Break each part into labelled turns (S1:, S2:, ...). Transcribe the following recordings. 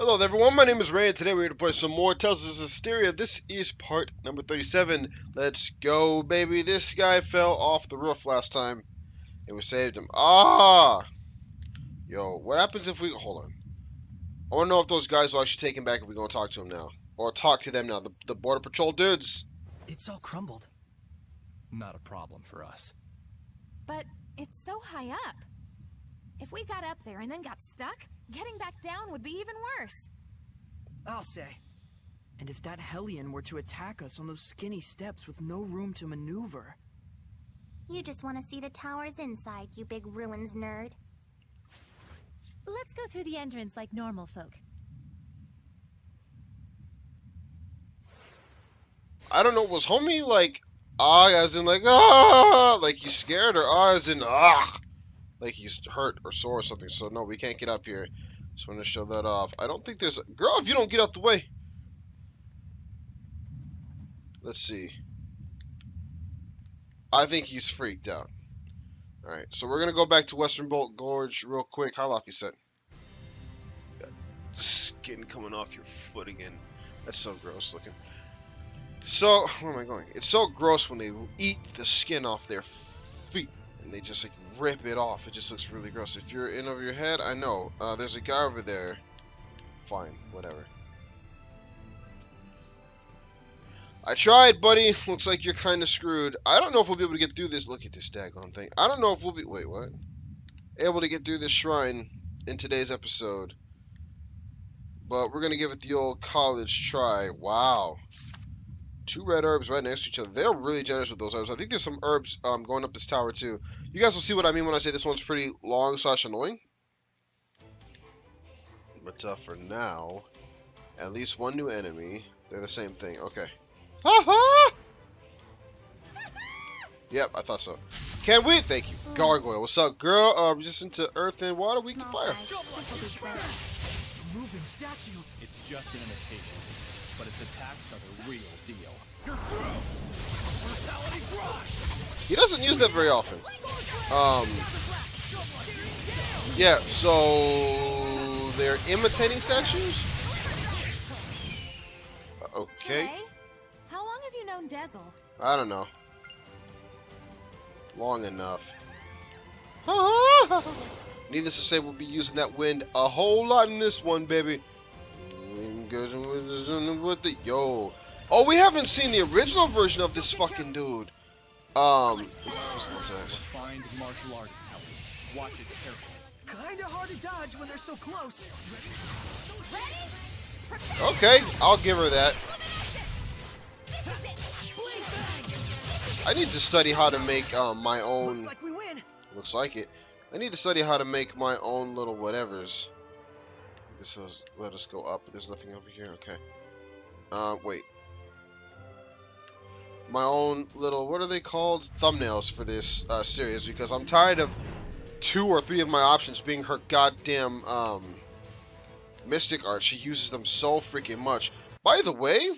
S1: Hello everyone, my name is Ray and today we're going to play some more Tales of Zestiria. This is part number 37. Let's go, baby. This guy fell off the roof last time and we saved him. Yo, what happens if we... Hold on. I want to know if those guys will actually take him back if we go and talk to him now. Or talk to them now, the Border Patrol dudes.
S2: It's all crumbled.
S3: Not a problem for us.
S4: But it's so high up. If we got up there and then got stuck, getting back down would be even worse.
S2: I'll say. And if that Hellion were to attack us on those skinny steps with no room to maneuver...
S5: You just want to see the tower's inside, you big ruins nerd.
S4: Let's go through the entrance like normal folk.
S1: I don't know, was homie like, as in like, like he's scared, or as in, like he's hurt or sore or something? So no, we can't get up here. Just want to show that off. I don't think there's a... Girl, if you don't get out the way. Let's see. I think he's freaked out. Alright, so we're going to go back to Western Bolt Gorge real quick. How Luffy said. Got skin coming off your foot again. That's so gross looking. So, where am I going? It's so gross when they eat the skin off their feet. And they just like rip it off. It just looks really gross. If you're in over your head, I know. There's a guy over there. Fine, whatever. I tried, buddy. Looks like you're kind of screwed. I don't know if we'll be able to get through this. Look at this daggone thing. I don't know if we'll be... Wait, what? Able to get through this shrine in today's episode. But we're going to give it the old college try. Wow. 2 red herbs right next to each other. They're really generous with those herbs. I think there's some herbs going up this tower too. You guys will see what I mean when I say this one's pretty long / annoying. But for now, at least one new enemy. They're the same thing. Okay. Ha-ha! Yep, I thought so. Can we? Thank you. Gargoyle. What's up, girl? Resistant to earth and water, weak to fire.
S2: Moving statue.
S3: It's just an imitation, but its attacks are the real deal.
S1: He doesn't use that very often. Yeah, so they're imitating statues? Okay.
S4: Say, how long have you known Dezel?
S1: I don't know. Long enough. Needless to say, we'll be using that wind a whole lot in this one, baby. Yo. Oh, we haven't seen the original version of this fucking dude.
S3: Refined martial artist, Howard. Watch it carefully.
S2: Kinda hard to dodge when they're so close.
S1: Okay, I'll give her that. I need to study how to make my own...
S2: Looks like we win.
S1: Looks like it. I need to study how to make my own little whatevers. This was... Let us go up, but there's nothing over here. Okay. Wait. My own little... What are they called? Thumbnails for this series, because I'm tired of 2 or 3 of my options being her goddamn mystic art. She uses them so freaking much. By the way...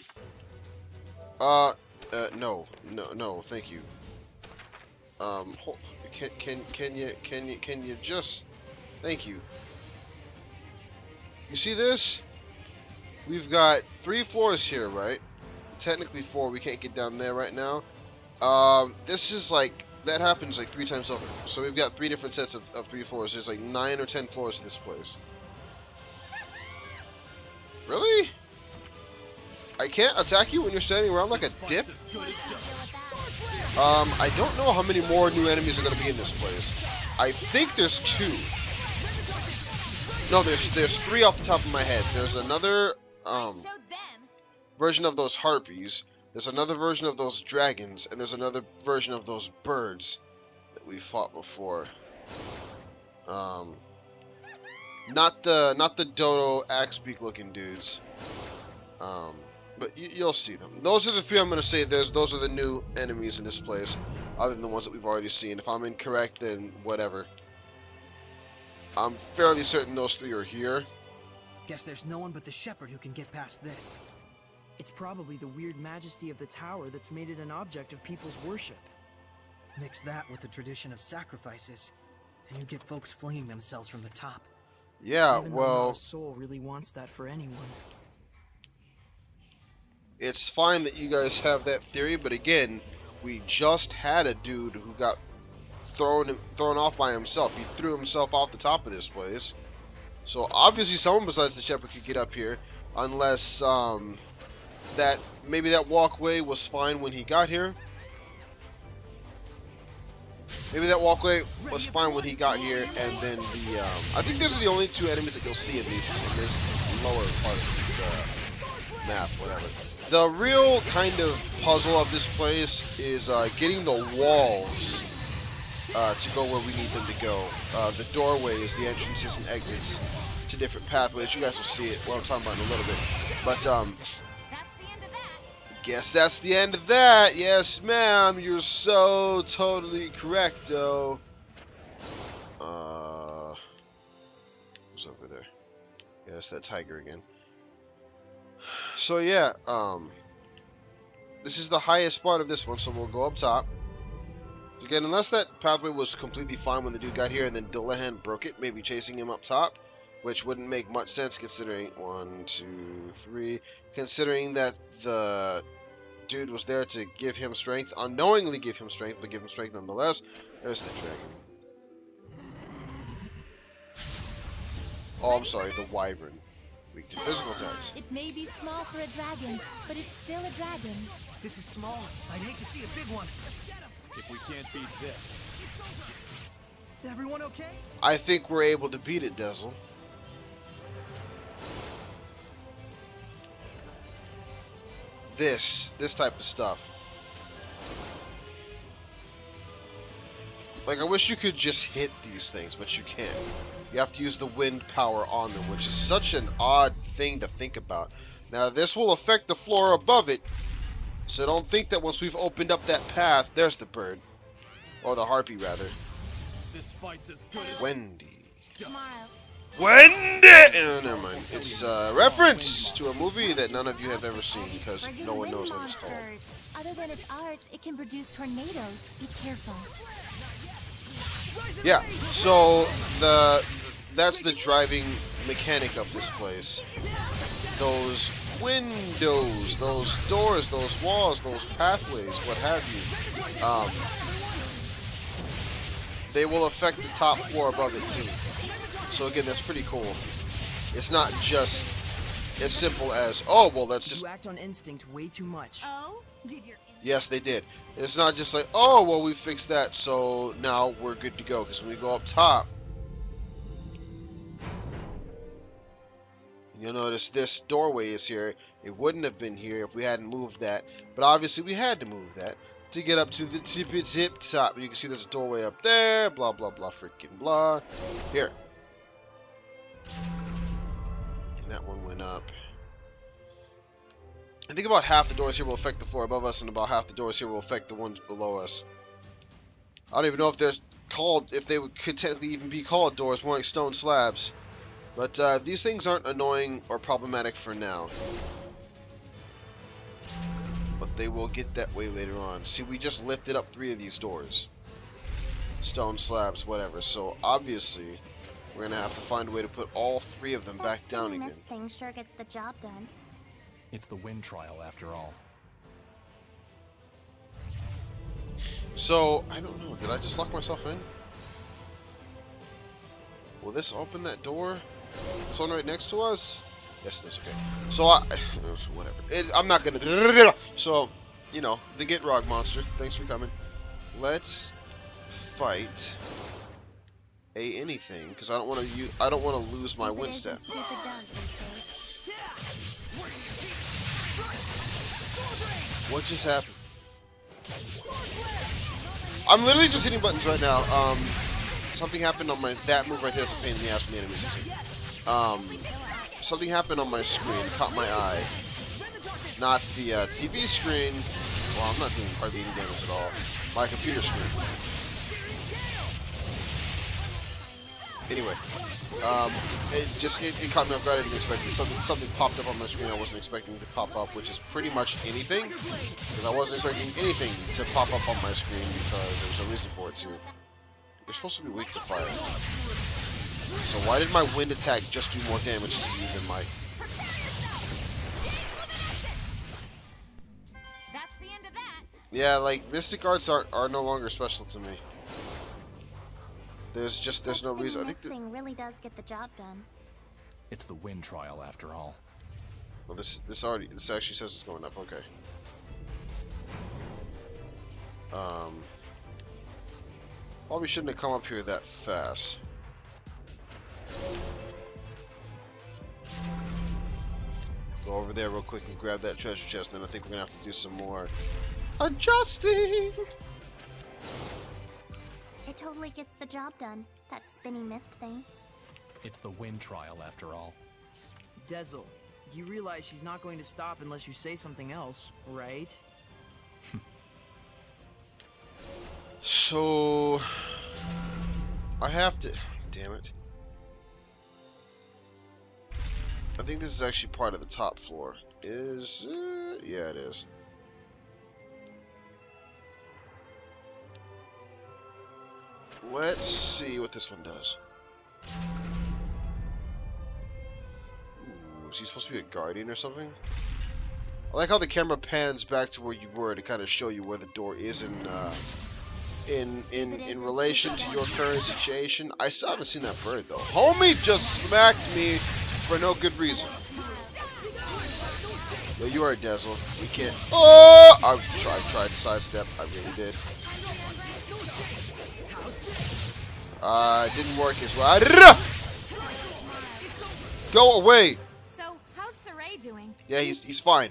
S1: No, thank you. Can you just... Thank you. You see this? We've got 3 floors here, right? Technically 4. We can't get down there right now. This is like... That happens like 3 times over. So we've got 3 different sets of 3 floors. There's like 9 or 10 floors to this place. Really? I can't attack you when you're standing around like a dip? I don't know how many more new enemies are going to be in this place. I think there's 2. No, there's 3 off the top of my head. There's another version of those harpies. There's another version of those dragons, and there's another version of those birds that we fought before. Not the dodo axe beak looking dudes. But you'll see them. Those are the 3 I'm going to say. Those are the new enemies in this place, other than the ones that we've already seen. If I'm incorrect, then whatever. I'm fairly certain those 3 are here.
S2: Guess there's no one but the shepherd who can get past this. It's probably the weird majesty of the tower that's made it an object of people's worship. Mix that with the tradition of sacrifices, and you get folks flinging themselves from the top.
S1: Yeah,
S2: Even though not
S1: well,
S2: a soul really wants that for anyone.
S1: it's fine that you guys have that theory, but again, we just had a dude who got thrown off by himself. He threw himself off the top of this place. So obviously someone besides the shepherd could get up here, unless that maybe that walkway was fine when he got here. Maybe that walkway was fine when he got here, and then the I think those are the only two enemies that you'll see in this lower part of the map, whatever. The real kind of puzzle of this place is getting the walls to go where we need them to go. The doorways, the entrances and exits to different pathways. You guys will see it. What I'm talking about in a little bit. But
S4: That's the end of that.
S1: guess that's the end of that. Yes, ma'am. You're so totally correcto. Who's over there? Yeah, it's that tiger again. So yeah, this is the highest part of this one, so we'll go up top. So again, unless that pathway was completely fine when the dude got here and then Dullahan broke it, maybe chasing him up top, which wouldn't make much sense considering, 1, 2, 3, considering that the dude was there to give him strength, unknowingly give him strength, but give him strength nonetheless. There's the dragon. Oh, I'm sorry, the wyvern. Weak to physical attacks.
S4: It may be small for a dragon, but it's still a dragon.
S2: This is small. I'd hate to see a big one.
S3: If we can't beat this,
S2: Everyone okay?
S1: I think we're able to beat it, Dezel. This type of stuff. Like, I wish you could just hit these things, but you can't. You have to use the wind power on them, which is such an odd thing to think about. Now, this will affect the floor above it, so don't think that once we've opened up that path, there's the bird. Or the harpy, rather.
S3: this fight's as good as
S1: Wendy.
S5: Tomorrow.
S1: Wendy! Never mind. It's a reference to a movie that none of you have ever seen, because
S5: Friggin'
S1: no one
S5: wind
S1: knows what it's called.
S5: monsters.
S4: Other than its art, it can produce tornadoes. Be careful.
S1: Yeah, so that's the driving mechanic of this place. Those windows, those doors, those walls, those pathways, what have you. They will affect the top floor above it too. So again, that's pretty cool. It's not just as simple as, oh, well, that's just...
S2: You act on instinct way too much.
S4: Oh, did your
S1: Yes, they did. It's not just like, oh, well, we fixed that, so now we're good to go. Because when we go up top, you'll notice this doorway is here. It wouldn't have been here if we hadn't moved that. But obviously, we had to move that to get up to the tip top. You can see there's a doorway up there. Blah, blah, blah, freaking blah. Here. And that one went up. I think about half the doors here will affect the floor above us, and about half the doors here will affect the ones below us. I don't even know if they're called, if they could technically even be called doors, more like stone slabs. But these things aren't annoying or problematic for now. But they will get that way later on. See, we just lifted up 3 of these doors. Stone slabs, whatever. So obviously, we're gonna have to find a way to put all 3 of them back down again.
S5: This thing sure gets the job done.
S3: it's the wind trial after all.
S1: So, I don't know. Did I just lock myself in? Will this open that door? This one right next to us? Yes, that's okay. So, whatever. I'm not gonna... So, you know, the Gitrog monster. Thanks for coming. Let's fight anything, because I don't want to lose my wind step. What just happened? I'm literally just hitting buttons right now. Something happened on that move right there is a pain in the ass from the enemies. Something happened on my screen, caught my eye. Not the TV screen. Well, I'm not doing hardly any damage at all. My computer screen. Anyway, it caught me off guard. I didn't expect it. Something popped up on my screen I wasn't expecting to pop up, which is pretty much anything. Because I wasn't expecting anything to pop up on my screen because there was a reason for it too. You're supposed to be weak to fire. So why did my wind attack just do more damage to you than my...
S4: That's the end of that.
S1: Yeah, like, Mystic Arts are no longer special to me. There's no reason. I think
S5: this thing really does get the job done.
S3: It's the wind trial after all.
S1: Well, this actually says it's going up. Okay. Probably shouldn't have come up here that fast. Go over there real quick and grab that treasure chest, and then I think we're gonna have to do some more adjusting.
S5: It totally gets the job done. That spinning mist thing.
S3: It's the wind trial after all.
S2: Dezel, you realize she's not going to stop unless you say something else, right?
S1: So I have to. Damn it. I think this is actually part of the top floor. Is it? Yeah, it is. Let's see what this one does. Ooh, is he supposed to be a guardian or something? I like how the camera pans back to where you were to kind of show you where the door is in relation to your current situation. I still haven't seen that bird though. Homie just smacked me for no good reason. Yo, you are a Dezel. We can't. Oh! I tried to sidestep. I really did. It didn't work as well. Go away!
S4: So, how's Saray doing?
S1: Yeah, he's fine.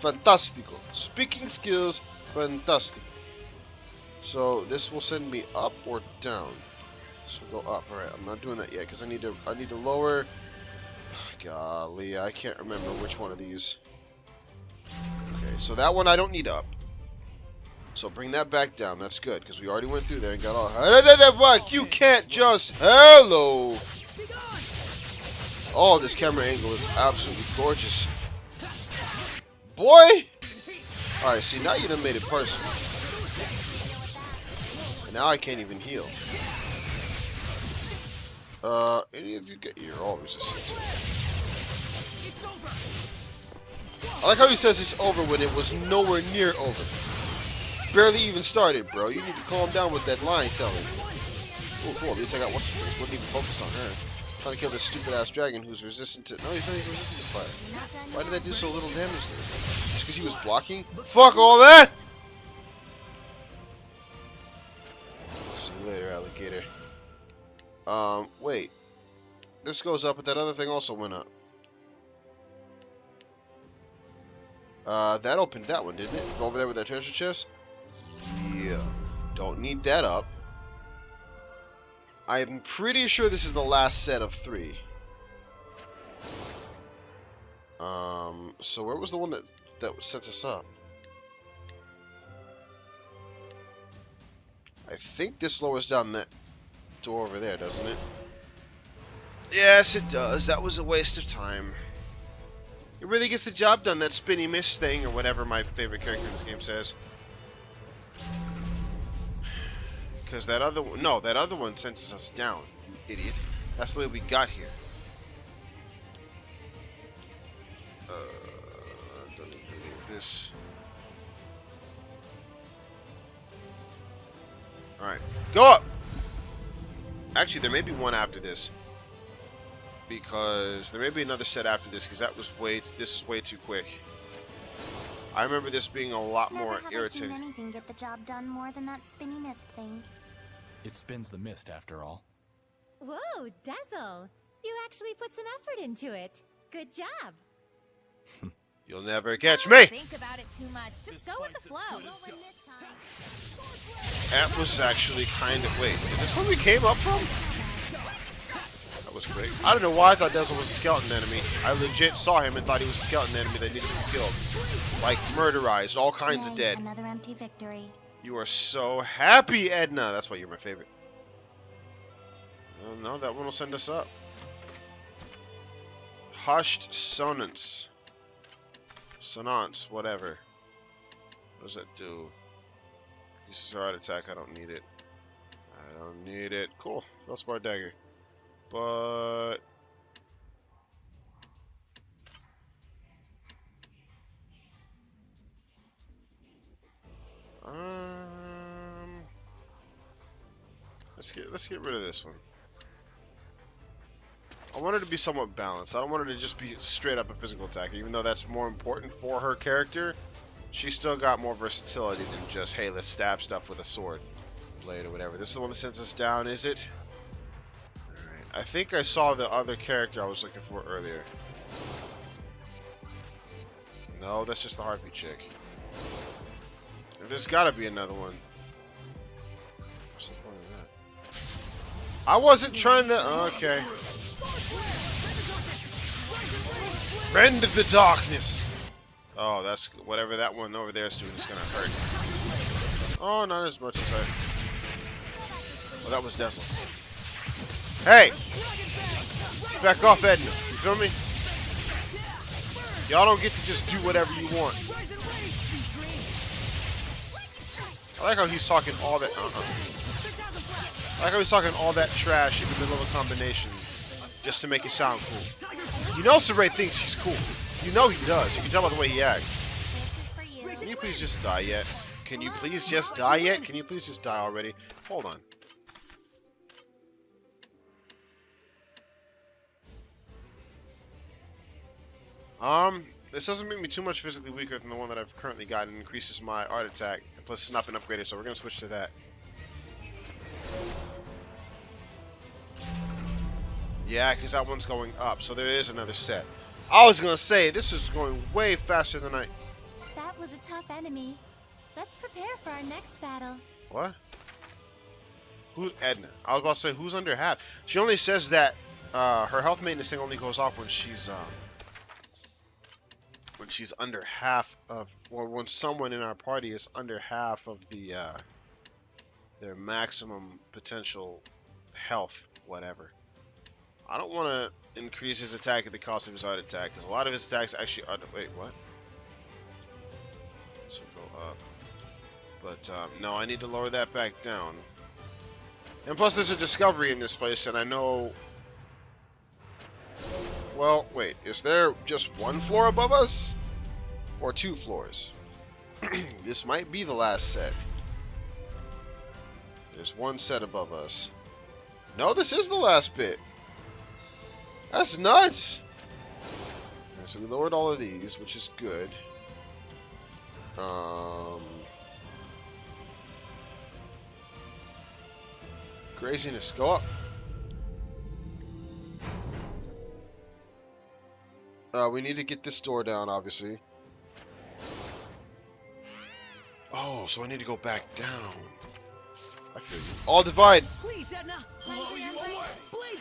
S1: Fantastico. Speaking skills, fantastico. So this will send me up or down. This will go up. All right, I'm not doing that yet because I need to lower. Golly, I can't remember which one of these. Okay, so that one I don't need up. So bring that back down. That's good because we already went through there and got all. Fuck! You can't just. Hello. Oh, this camera angle is absolutely gorgeous. Boy! Alright, see, now you done made it personal. And now I can't even heal. Any of you get... You're all resistant. I like how he says it's over when it was nowhere near over. Barely even started, bro. You need to calm down with that line telling. Oh, cool. At least I got what's her face. Wasn't even focused on her. Trying to kill this stupid ass dragon who's resistant to. No, he's not even resistant to fire. Why did that do so little damage there? Just because he was blocking? Fuck all that! See you later, alligator. Wait. This goes up, but that other thing also went up. That opened that one, didn't it? Go over there with that treasure chest? Yeah. Don't need that up. I'm pretty sure this is the last set of 3. So where was the one that sets us up? I think this lowers down that door over there, doesn't it? Yes, it does. That was a waste of time. It really gets the job done, that spinny mist thing, or whatever my favorite character in this game says. Because that other one, no, that other one senses us down, you idiot. That's the way we got here. This. Alright, go up! Actually, there may be one after this. Because there may be another set after this, because this is way too quick. I remember this being a lot more irritating.
S5: Never have I seen anything get the job done more than that spinny mist thing.
S3: It spins the mist after all.
S6: Whoa, Dezel! You actually put some effort into it. Good job.
S1: You'll never catch me!
S4: Think about it too much. Just go with the flow.
S1: That was actually kind of... Wait, is this where we came up from? That was quick. I don't know why I thought Dezel was a skeleton enemy. I legit saw him and thought he was a skeleton enemy that needed to be killed. Like, murderized, all kinds of dead.
S5: Another empty victory.
S1: You are so happy, Edna! That's why you're my favorite. Oh, no, that one will send us up. Hushed Sonance. Sonance, whatever. What does that do? Uses art attack, I don't need it. I don't need it. Cool. Feldspar dagger. But let's get rid of this one. I want her to be somewhat balanced. I don't want her to just be straight up a physical attacker, even though that's more important for her character. She's still got more versatility than just, hey, let's stab stuff with a sword, blade, or whatever. This is the one that sends us down, is it? Alright. I think I saw the other character I was looking for earlier. No, that's just the harpy chick. There's gotta be another one. What's the point of that? I wasn't trying to... Okay. Rend the darkness! Oh, that's... Whatever that one over there is doing is gonna hurt. Oh, not as much as I... Oh, that was Dezel. Hey! Back off, Edna. You feel me? Y'all don't get to just do whatever you want. I like how he's talking all that... I like how he's talking all that trash in the middle of a combination just to make it sound cool. You know Saray thinks he's cool. You know he does. You can tell by the way he acts. Can you please just die yet? Can you please just die yet? Can you please just die already? Hold on. This doesn't make me too much physically weaker than the one that I've currently got, and increases my art attack. And plus it's not been upgraded, so we're going to switch to that. Yeah, because that one's going up, so there is another set. I was going to say, this is going way faster than I...
S6: That was a tough enemy. Let's prepare for our next battle.
S1: What? Who's Edna? I was about to say, who's under half? She only says that her health maintenance thing only goes off when she's under half of, or when someone in our party is under half of the their maximum potential health, whatever. I don't want to increase his attack at the cost of his art attack, because a lot of his attacks actually are... Wait, what? So go up. But, no, I need to lower that back down. And plus there's a discovery in this place, and I know... Well, wait, is there just one floor above us? Or 2 floors? This might be the last set. There's 1 set above us. No, this is the last bit. That's nuts! Okay, so we lowered all of these, which is good. Craziness, go up. We need to get this door down, obviously. Oh, so I need to go back down. I feel you. All divide!
S2: Please, Edna.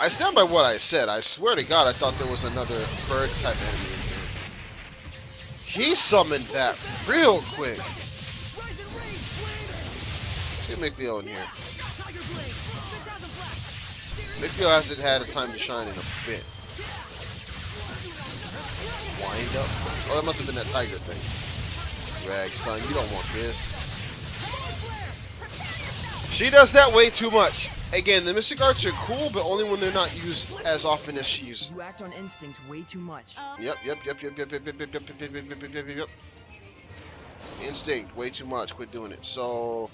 S1: I stand by what I said. I swear to God, I thought there was another bird type enemy in here. He summoned that real quick. Let's get McLeo in here. McLeo hasn't had a time to shine in a bit. Wind up. Oh, that must have been that tiger thing. Rag, son, you don't want this. She does that way too much. Again, the Mystic Arts are cool, but only when they're not used as often as she uses.
S2: You act on instinct way too much.
S1: Yep. Instinct, way too much. Quit doing it. So,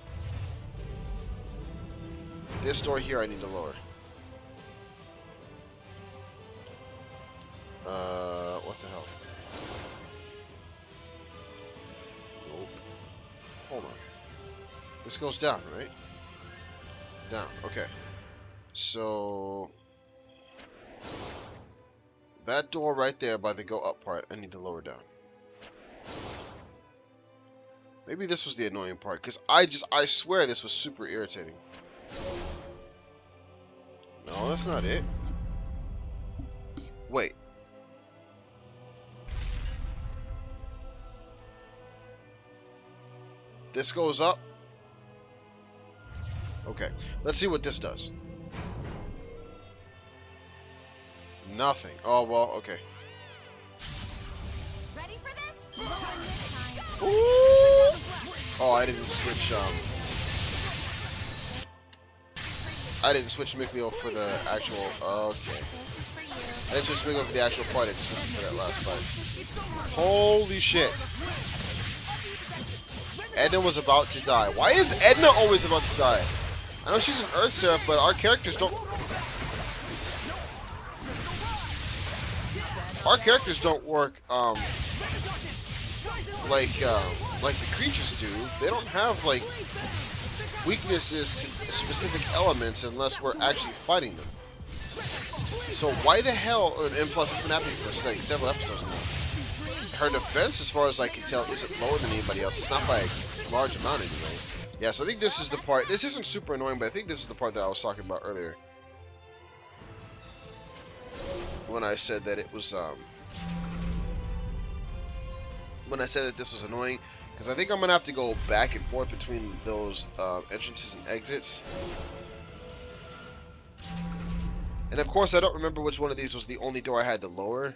S1: this door here I need to lower. What the hell? Nope. Hold on. This goes down, right? Down. Okay. So that door right there by the go up part, I need to lower down. Maybe this was the annoying part, because I swear this was super irritating. No, that's not it. Wait. This goes up. Okay, let's see what this does. Nothing. Oh, well, okay.
S4: Ready for this?
S1: Ooh! Oh, I didn't switch, I didn't switch Mikleo for the actual. Okay. I didn't switch Mikleo for the actual fight. I just switched for that last fight. Holy shit! Edna was about to die. Why is Edna always about to die? I know she's an Earth Seraph, but our characters don't. Our characters don't work like the creatures do. They don't have like weaknesses to specific elements unless we're actually fighting them. So why the hell? And plus, it's been happening for like several episodes now. Her defense, as far as I can tell, isn't lower than anybody else. It's not by a large amount anyway. Yeah, so I think this is the part. This isn't super annoying, but I think this is the part that I was talking about earlier. When I said that it was, when I said that this was annoying, because I think I'm going to have to go back and forth between those entrances and exits. And of course, I don't remember which one of these was the only door I had to lower.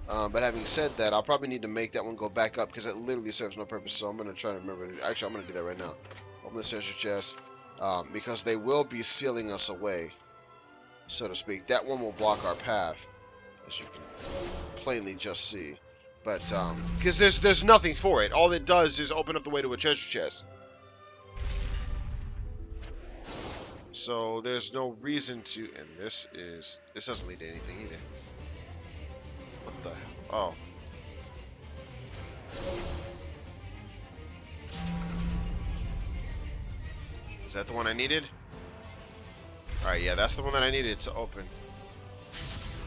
S1: But having said that, I'll probably need to make that one go back up because it literally serves no purpose. So I'm going to try to remember. Actually, I'm going to do that right now. Open the treasure chest because they will be sealing us away, so to speak. That one will block our path, as you can plainly just see. But because there's nothing for it. All it does is open up the way to a treasure chest. So there's no reason to. And this doesn't lead to anything either. What the hell? Oh. Is that the one I needed? Alright, yeah, that's the one that I needed to open.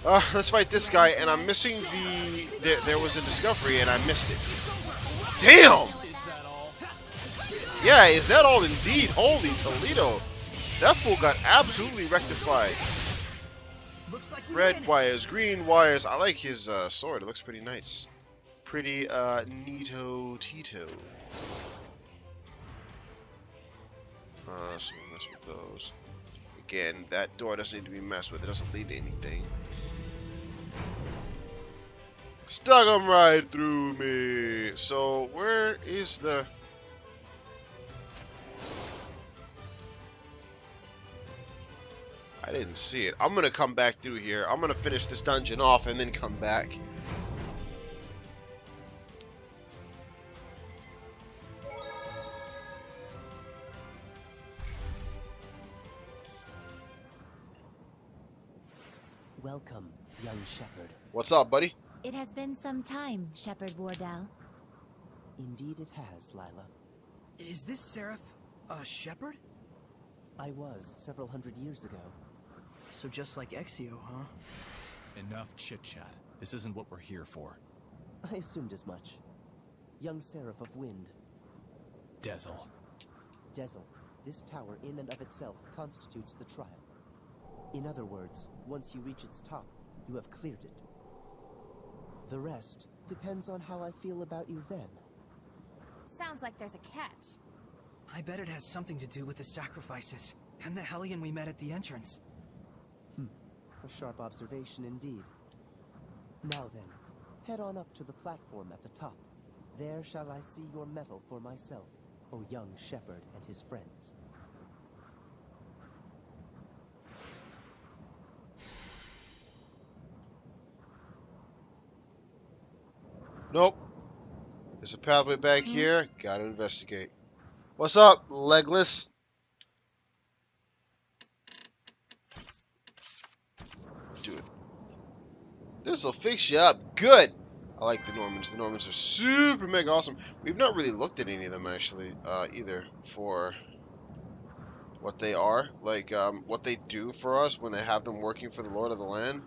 S1: Let's fight this guy, and I'm missing the... There was a discovery, and I missed it. Damn! Yeah, is that all indeed? Holy Toledo! That fool got absolutely rectified. Red wires, green wires. I like his sword. It looks pretty nice. Pretty neato tito. So we'll mess with those. Again, that door doesn't need to be messed with. It doesn't lead to anything. Stuck him right through me. So where is the... I didn't see it. I'm gonna come back through here. I'm gonna finish this dungeon off and then come back.
S7: Welcome, young shepherd.
S1: What's up, buddy?
S6: It has been some time, Shepherd Wardell.
S7: Indeed it has, Lila.
S2: Is this Seraph a shepherd?
S7: I was several hundred years ago.
S2: So just like Exio, huh?
S3: Enough chit-chat. This isn't what we're here for.
S7: I assumed as much. Young Seraph of Wind.
S3: Dezel.
S7: Dezel, this tower in and of itself constitutes the trial. In other words, once you reach its top, you have cleared it. The rest depends on how I feel about you then.
S4: Sounds like there's a catch.
S2: I bet it has something to do with the sacrifices and the Hellion we met at the entrance.
S7: A sharp observation indeed. Now then, head on up to the platform at the top. There shall I see your mettle for myself, O young shepherd and his friends.
S1: Nope. There's a pathway back here. Gotta investigate. What's up, Legless? Dude. This'll fix you up good. I like the Normans. The Normans are super mega awesome. We've not really looked at any of them, actually, either, for what they are. Like, what they do for us when they have them working for the Lord of the Land.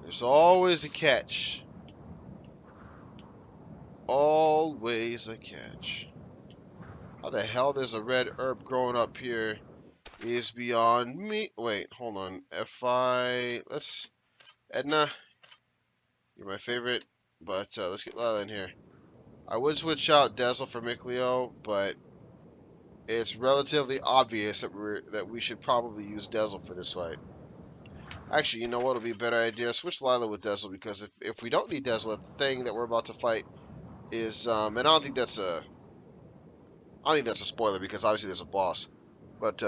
S1: There's always a catch. Always a catch. How the hell there's a red herb growing up here is beyond me. Wait, hold on. Let's... Edna, you're my favorite, but let's get Lila in here. I would switch out Dezel for Mikleo, but it's relatively obvious that we should probably use Dezel for this fight. Actually, you know what would be a better idea? Switch Lila with Dezel, because if we don't need Dezel, if the thing that we're about to fight is, and I don't think that's a I think that's a spoiler because obviously there's a boss. But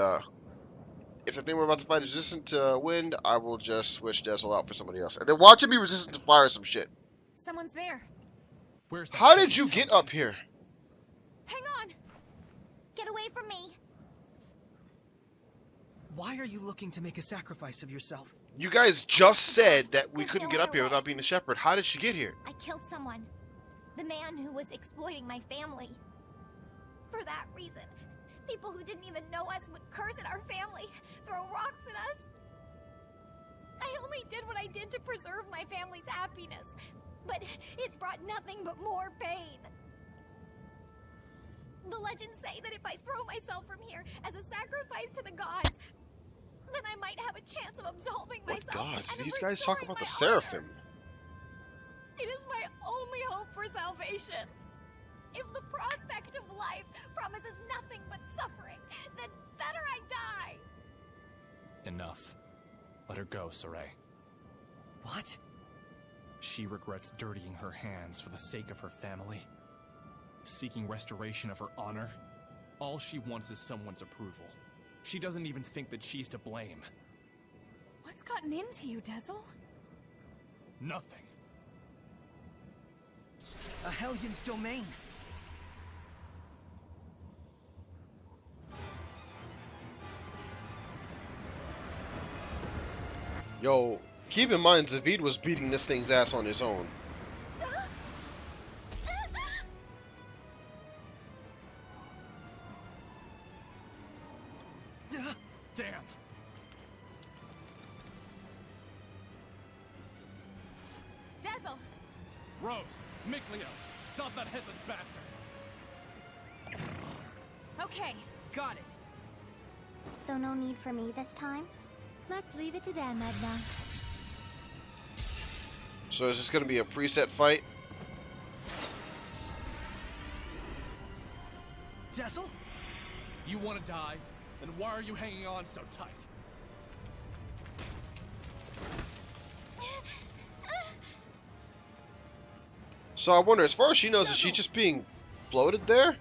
S1: if the thing we're about to fight is resistant to wind, I will just switch Dezel out for somebody else. And then watch it be resistant to fire or some shit.
S4: Someone's there.
S3: Where's that
S1: How did
S3: fucking
S1: you
S3: sound
S1: get
S3: coming?
S1: up here?
S5: Hang on! Get away from me!
S2: Why are you looking to make a sacrifice of yourself?
S1: You guys just said that we
S5: There's
S1: couldn't
S5: no
S1: get up
S5: other
S1: here
S5: way.
S1: without being the shepherd. How did she get here?
S5: I killed someone. The man who was exploiting my family. For that reason, people who didn't even know us would curse at our family, throw rocks at us. I only did what I did to preserve my family's happiness, but it's brought nothing but more pain. The legends say that if I throw myself from here as a sacrifice to the gods, then I might have a chance of absolving
S1: What
S5: myself.
S1: gods?
S5: and of
S1: These guys talk
S5: restoring
S1: about the
S5: my honor.
S1: seraphim.
S5: It is my only hope for salvation. If the prospect of life promises nothing but suffering, then better I die.
S3: Enough. Let her go, Saray.
S2: What?
S3: She regrets dirtying her hands for the sake of her family. Seeking restoration of her honor. All she wants is someone's approval. She doesn't even think that she's to blame.
S4: What's gotten into you, Dezel?
S3: Nothing.
S2: A Hellions domain!
S1: Yo, keep in mind Zavid was beating this thing's ass on his own.
S3: Damn!
S4: Dezel!
S3: Rose! Mikleo! Stop that headless bastard!
S4: Okay, got it.
S5: So no need for me this time?
S6: Let's leave it to them, Edna.
S1: So is this gonna be a preset fight?
S2: Dezel?
S3: You want to die? Then why are you hanging on so tight?
S1: So I wonder, as far as she knows, is she just being floated there?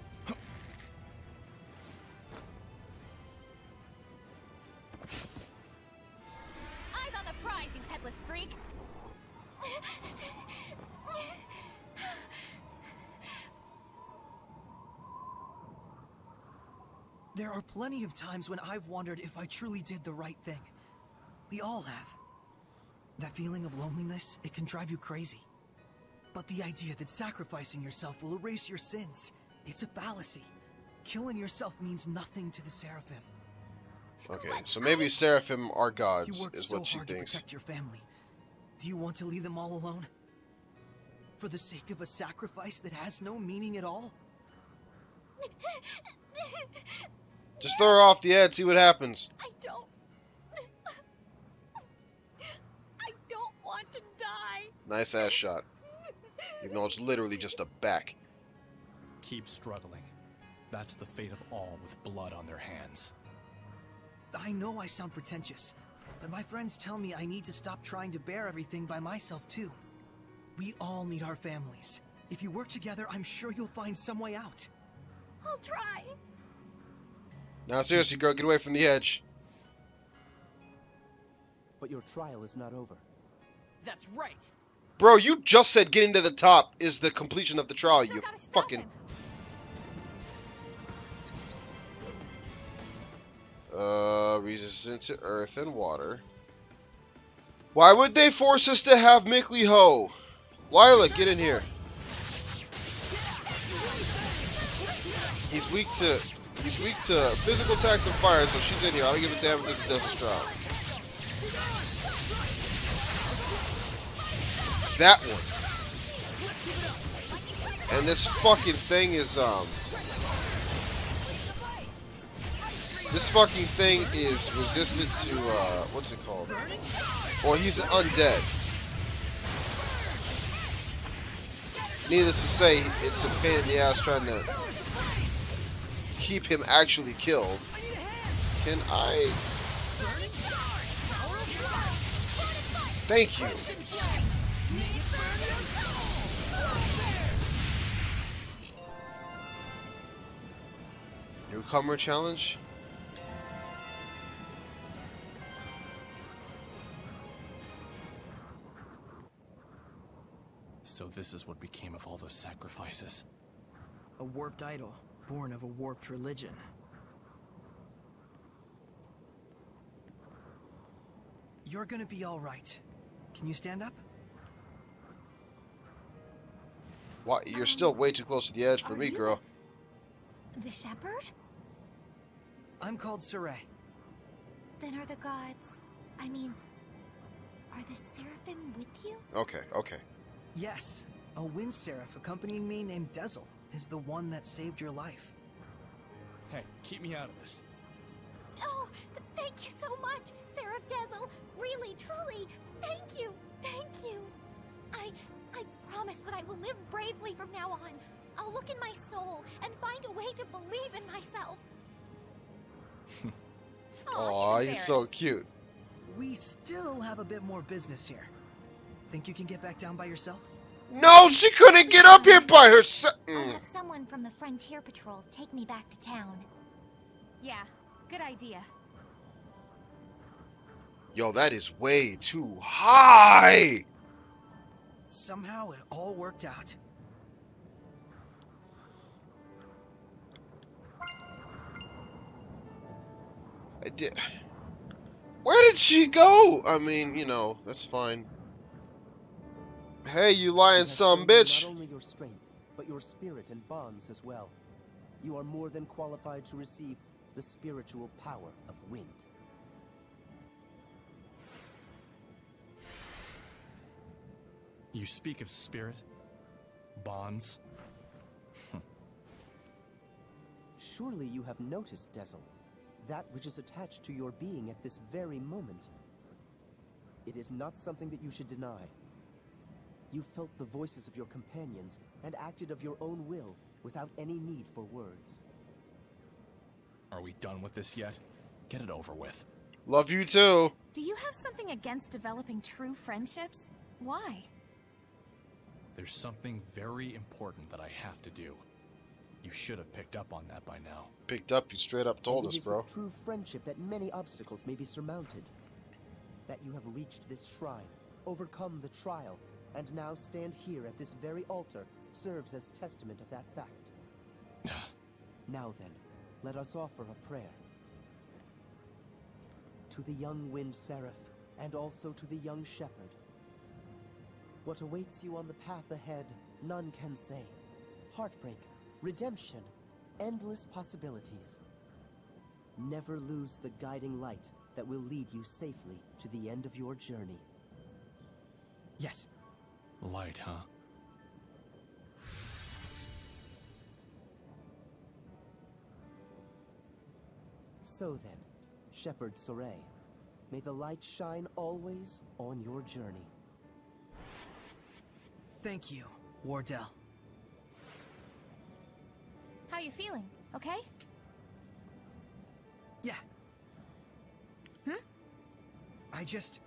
S4: Eyes on the prize, you headless freak!
S2: There are plenty of times when I've wondered if I truly did the right thing. We all have. That feeling of loneliness, it can drive you crazy. But the idea that sacrificing yourself will erase your sins, it's a fallacy. Killing yourself means nothing to the Seraphim.
S1: Okay, so maybe Seraphim are
S2: You
S1: gods,
S2: worked
S1: is
S2: so
S1: what she
S2: hard to
S1: thinks.
S2: protect your family. Do you want to leave them all alone? For the sake of a sacrifice that has no meaning at all?
S1: Just throw her off the edge, see what happens.
S5: I don't want to die.
S1: Nice ass shot. Even though it's literally just a back.
S3: Keep struggling. That's the fate of all with blood on their hands.
S2: I know I sound pretentious, but my friends tell me I need to stop trying to bear everything by myself too. We all need our families. If you work together, I'm sure you'll find some way out.
S5: I'll try.
S1: Now seriously, girl, get away from the edge.
S7: But your trial is not over.
S2: That's right.
S1: Bro, you just said getting to the top is the completion of the trial,
S4: Still
S1: you
S4: gotta stop
S1: fucking...
S4: him.
S1: Resistant to earth and water. Why would they force us to have Mikleo? Lila, get in here. He's weak to physical attacks and fire, so she's in here. I don't give a damn if this is Devil's Trial. That one. And this fucking thing is this fucking thing is resistant to what's it called? Well, he's an undead. Needless to say, it's a pain in the ass trying to keep him actually killed. Can I? Thank you. Newcomer challenge?
S3: So this is what became of all those sacrifices.
S2: A warped idol, born of a warped religion. You're gonna be all right. Can you stand up?
S1: What? You're still way too close to the edge for
S5: Are
S1: me,
S5: you
S1: girl.
S5: The shepherd?
S2: I'm called Saray.
S5: Then are the gods... I mean... Are the seraphim with you?
S1: Okay, okay.
S2: Yes, a wind seraph accompanying me named Dezel is the one that saved your life.
S3: Hey, keep me out of this.
S5: Oh, thank you so much, Seraph Dezel. Really, truly, thank you, thank you. I promise that I will live bravely from now on. I'll look in my soul and find a way to believe in myself.
S1: Aw, he's so cute.
S2: We still have a bit more business here. Think you can get back down by yourself?
S1: No, she couldn't get up here by herself.
S5: I'll have someone from the Frontier Patrol take me back to town.
S4: Yeah, good idea.
S1: Yo, that is way too high.
S2: Somehow it all worked out.
S1: I did. Where did she go? I mean, you know, that's fine. Hey, you lying
S7: You have
S1: some
S7: shown me
S1: bitch.
S7: Not only your strength, but your spirit and bonds as well. You are more than qualified to receive the spiritual power of wind.
S3: You speak of spirit? Bonds?
S7: Surely you have noticed, Dezel, that which is attached to your being at this very moment. It is not something that you should deny. You felt the voices of your companions and acted of your own will without any need for words.
S3: Are we done with this yet? Get it over with.
S1: Love you too.
S4: Do you have something against developing true friendships? Why?
S3: There's something very important that I have to do. You should have picked up on that by now.
S1: Picked up, you straight up told
S7: And
S1: us,
S7: it is
S1: bro.
S7: with true friendship that many obstacles may be surmounted. That you have reached this shrine, overcome the trial, and now stand here at this very altar serves as testament of that fact. Now then, let us offer a prayer. To the young wind seraph, and also to the young shepherd. What awaits you on the path ahead, none can say. Heartbreak, redemption, endless possibilities. Never lose the guiding light that will lead you safely to the end of your journey.
S2: Yes.
S3: Light, huh?
S7: So then, Shepherd Saray, may the light shine always on your journey.
S2: Thank you, Wardell.
S4: How you feeling? Okay?
S2: Yeah. I just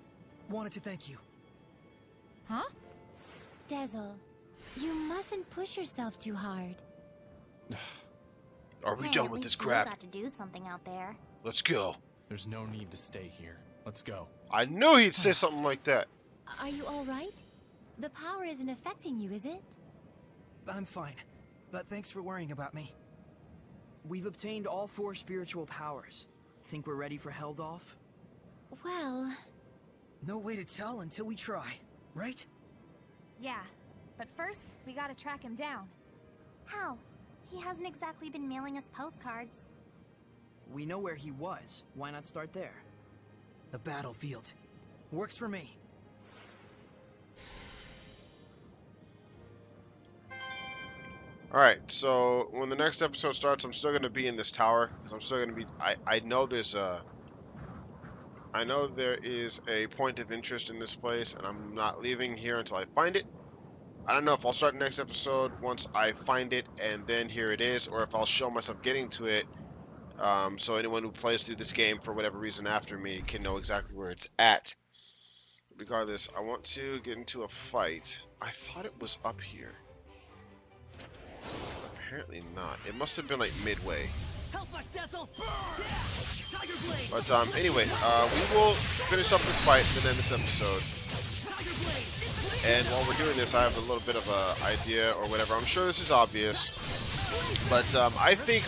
S2: wanted to thank you.
S4: Huh?
S6: Dezel, you mustn't push yourself too hard.
S1: Are we
S5: Hey,
S1: done
S5: at
S1: with
S5: least
S1: this
S5: you
S1: crap?
S5: got to do something out there.
S1: Let's go.
S3: There's no need to stay here. Let's go.
S1: I knew he'd say something like that.
S6: Are you all right? The power isn't affecting you, is it?
S2: I'm fine, but thanks for worrying about me.
S8: We've obtained all 4 spiritual powers. Think we're ready for Heldolf?
S6: Well,
S2: No way to tell until we try, right?
S4: Yeah, but first, we gotta track him down.
S5: How? He hasn't exactly been mailing us postcards.
S8: We know where he was. Why not start there?
S2: The battlefield. Works for me.
S1: Alright, so when the next episode starts, I'm still going to be in this tower. Because I'm still going to be... I know there's a... I know there is a point of interest in this place, and I'm not leaving here until I find it. I don't know if I'll start the next episode once I find it, and then here it is, or if I'll show myself getting to it, so anyone who plays through this game for whatever reason after me can know exactly where it's at. Regardless, I want to get into a fight. I thought it was up here. Apparently not. It must have been like midway.
S2: Help us, Dezel! Tiger Blade!
S1: But anyway, we will finish up this fight and end this episode.
S2: Tiger Blade!
S1: And while we're doing this, I have a little bit of an idea or whatever. I'm sure this is obvious, but I think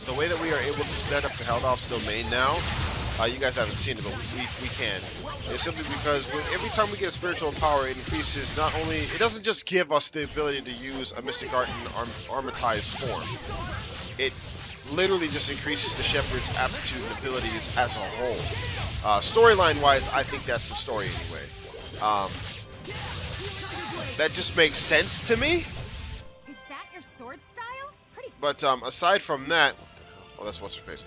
S1: the way that we are able to stand up to Heldolf's domain now, you guys haven't seen it, but we can. It's simply because every time we get a spiritual power, it increases not only, it doesn't just give us the ability to use a mystic art in armatized form. It literally just increases the Shepherd's aptitude and abilities as a whole. Storyline-wise, I think that's the story anyway. That just makes sense to me.
S4: Is that your sword style? Pretty.
S1: But aside from that, oh, that's what's her face.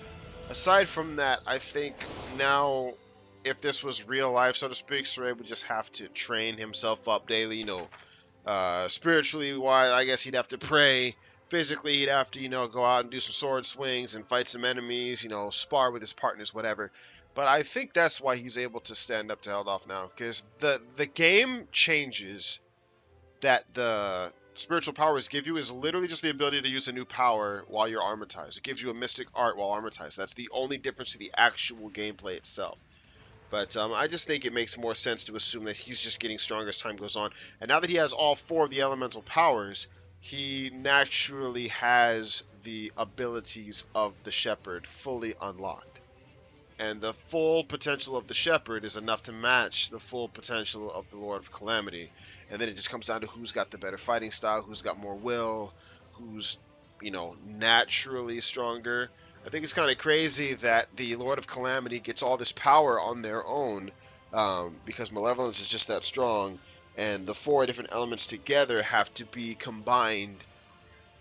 S1: Aside from that, I think now, if this was real life, so to speak, Saray would just have to train himself up daily. You know, spiritually wise, I guess he'd have to pray. Physically, he'd have to, you know, go out and do some sword swings and fight some enemies. You know, spar with his partners, whatever. But I think that's why he's able to stand up to Heldolf now, because the game changes that the spiritual powers give you is literally just the ability to use a new power while you're armatized. It gives you a mystic art while armatized. That's the only difference to the actual gameplay itself. But I just think it makes more sense to assume that he's just getting stronger as time goes on. And now that he has all 4 of the elemental powers, he naturally has the abilities of the Shepherd fully unlocked. And the full potential of the Shepherd is enough to match the full potential of the Lord of Calamity. And then it just comes down to who's got the better fighting style, who's got more will, who's, you know, naturally stronger. I think it's kind of crazy that the Lord of Calamity gets all this power on their own, because Malevolence is just that strong, and the 4 different elements together have to be combined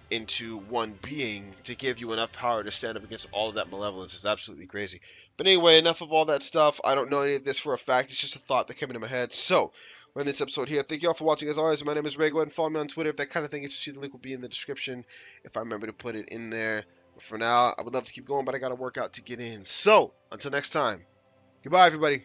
S1: into one being to give you enough power to stand up against all of that Malevolence. It's absolutely crazy. But anyway, enough of all that stuff. I don't know any of this for a fact. It's just a thought that came into my head. So, we're in this episode here. Thank you all for watching. As always, my name is Ray. Go ahead and follow me on Twitter if that kind of thing interests you. The link will be in the description if I remember to put it in there. But for now, I would love to keep going, but I got to work out to get in. So, until next time, goodbye, everybody.